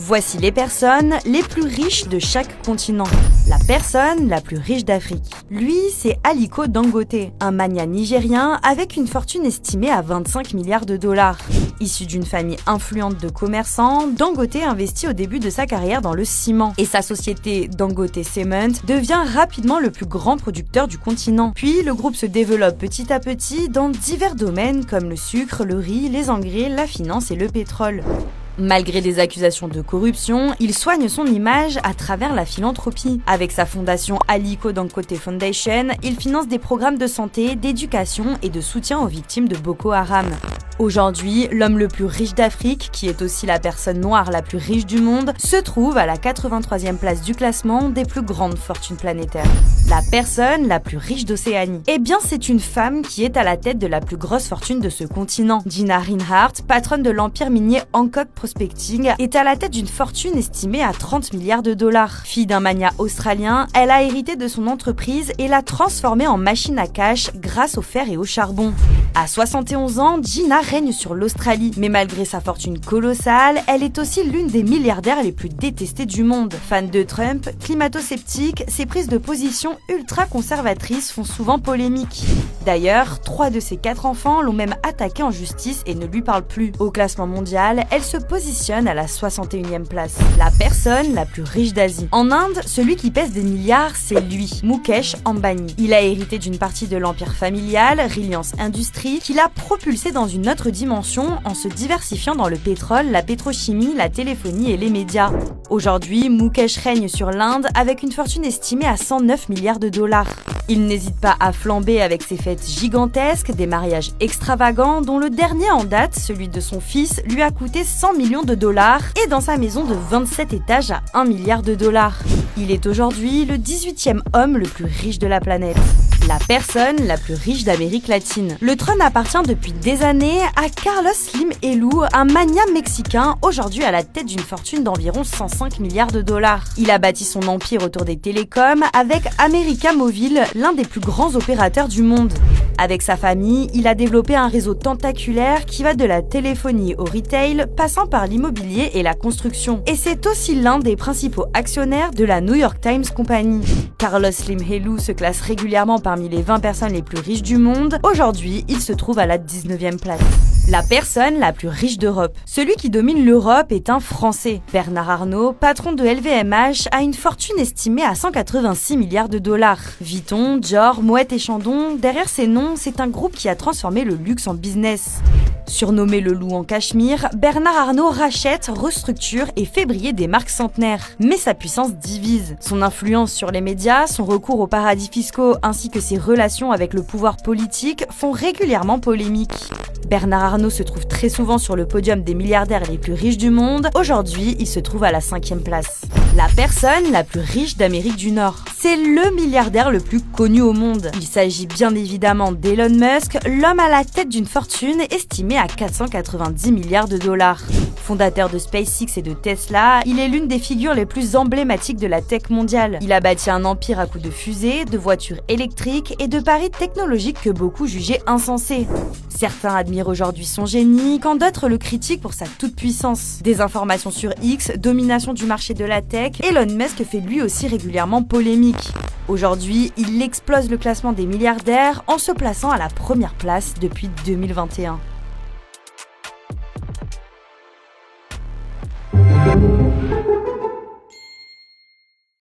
Voici les personnes les plus riches de chaque continent. La personne la plus riche d'Afrique. Lui, c'est Aliko Dangote, un magnat nigérien avec une fortune estimée à 25 milliards de dollars. Issu d'une famille influente de commerçants, Dangote investit au début de sa carrière dans le ciment et sa société Dangote Cement devient rapidement le plus grand producteur du continent. Puis le groupe se développe petit à petit dans divers domaines comme le sucre, le riz, les engrais, la finance et le pétrole. Malgré des accusations de corruption, il soigne son image à travers la philanthropie. Avec sa fondation Aliko Dangote Foundation, il finance des programmes de santé, d'éducation et de soutien aux victimes de Boko Haram. Aujourd'hui, l'homme le plus riche d'Afrique, qui est aussi la personne noire la plus riche du monde, se trouve à la 83e place du classement des plus grandes fortunes planétaires. La personne la plus riche d'Océanie. Eh bien, c'est une femme qui est à la tête de la plus grosse fortune de ce continent. Gina Rinehart, patronne de l'empire minier Hancock Prospecting, est à la tête d'une fortune estimée à 30 milliards de dollars. Fille d'un magnat australien, elle a hérité de son entreprise et l'a transformée en machine à cash grâce au fer et au charbon. À 71 ans, Gina règne sur l'Australie, mais malgré sa fortune colossale, elle est aussi l'une des milliardaires les plus détestées du monde. Fan de Trump, climato-sceptique, ses prises de position ultra-conservatrices font souvent polémique. D'ailleurs, 3 de ses 4 enfants l'ont même attaquée en justice et ne lui parlent plus. Au classement mondial, elle se positionne à la 61e place. La personne la plus riche d'Asie. En Inde, celui qui pèse des milliards, c'est lui, Mukesh Ambani. Il a hérité d'une partie de l'empire familial, Reliance Industries, qui l'a propulsé dans une autre dimension en se diversifiant dans le pétrole, la pétrochimie, la téléphonie et les médias. Aujourd'hui, Mukesh règne sur l'Inde avec une fortune estimée à 109 milliards de dollars. Il n'hésite pas à flamber avec ses fêtes gigantesques, des mariages extravagants dont le dernier en date, celui de son fils, lui a coûté 100 millions de dollars et dans sa maison de 27 étages à 1 milliard de dollars. Il est aujourd'hui le 18e homme le plus riche de la planète. La personne la plus riche d'Amérique latine. Le trône appartient depuis des années à Carlos Slim Helú, un magnat mexicain aujourd'hui à la tête d'une fortune d'environ 105 milliards de dollars. Il a bâti son empire autour des télécoms avec América Móvil, l'un des plus grands opérateurs du monde. Avec sa famille, il a développé un réseau tentaculaire qui va de la téléphonie au retail, passant par l'immobilier et la construction. Et c'est aussi l'un des principaux actionnaires de la New York Times Company. Carlos Slim Helú se classe régulièrement parmi les 20 personnes les plus riches du monde. Aujourd'hui, il se trouve à la 19e place. La personne la plus riche d'Europe. Celui qui domine l'Europe est un Français. Bernard Arnault, patron de LVMH, a une fortune estimée à 186 milliards de dollars. Vuitton, Dior, Moët et Chandon, derrière ces noms, c'est un groupe qui a transformé le luxe en business. Surnommé le loup en Cachemire, Bernard Arnault rachète, restructure et fait briller des marques centenaires. Mais sa puissance divise. Son influence sur les médias, son recours aux paradis fiscaux ainsi que ses relations avec le pouvoir politique font régulièrement polémique. Bernard Arnault se trouve très souvent sur le podium des milliardaires les plus riches du monde. Aujourd'hui, il se trouve à la 5e place. La personne la plus riche d'Amérique du Nord. C'est le milliardaire le plus connu au monde. Il s'agit bien évidemment d'Elon Musk, l'homme à la tête d'une fortune estimée à 490 milliards de dollars. Fondateur de SpaceX et de Tesla, il est l'une des figures les plus emblématiques de la tech mondiale. Il a bâti un empire à coups de fusées, de voitures électriques et de paris technologiques que beaucoup jugeaient insensés. Certains admirent aujourd'hui son génie, quand d'autres le critiquent pour sa toute-puissance. Désinformation sur X, domination du marché de la tech, Elon Musk fait lui aussi régulièrement polémique. Aujourd'hui, il explose le classement des milliardaires en se plaçant à la première place depuis 2021.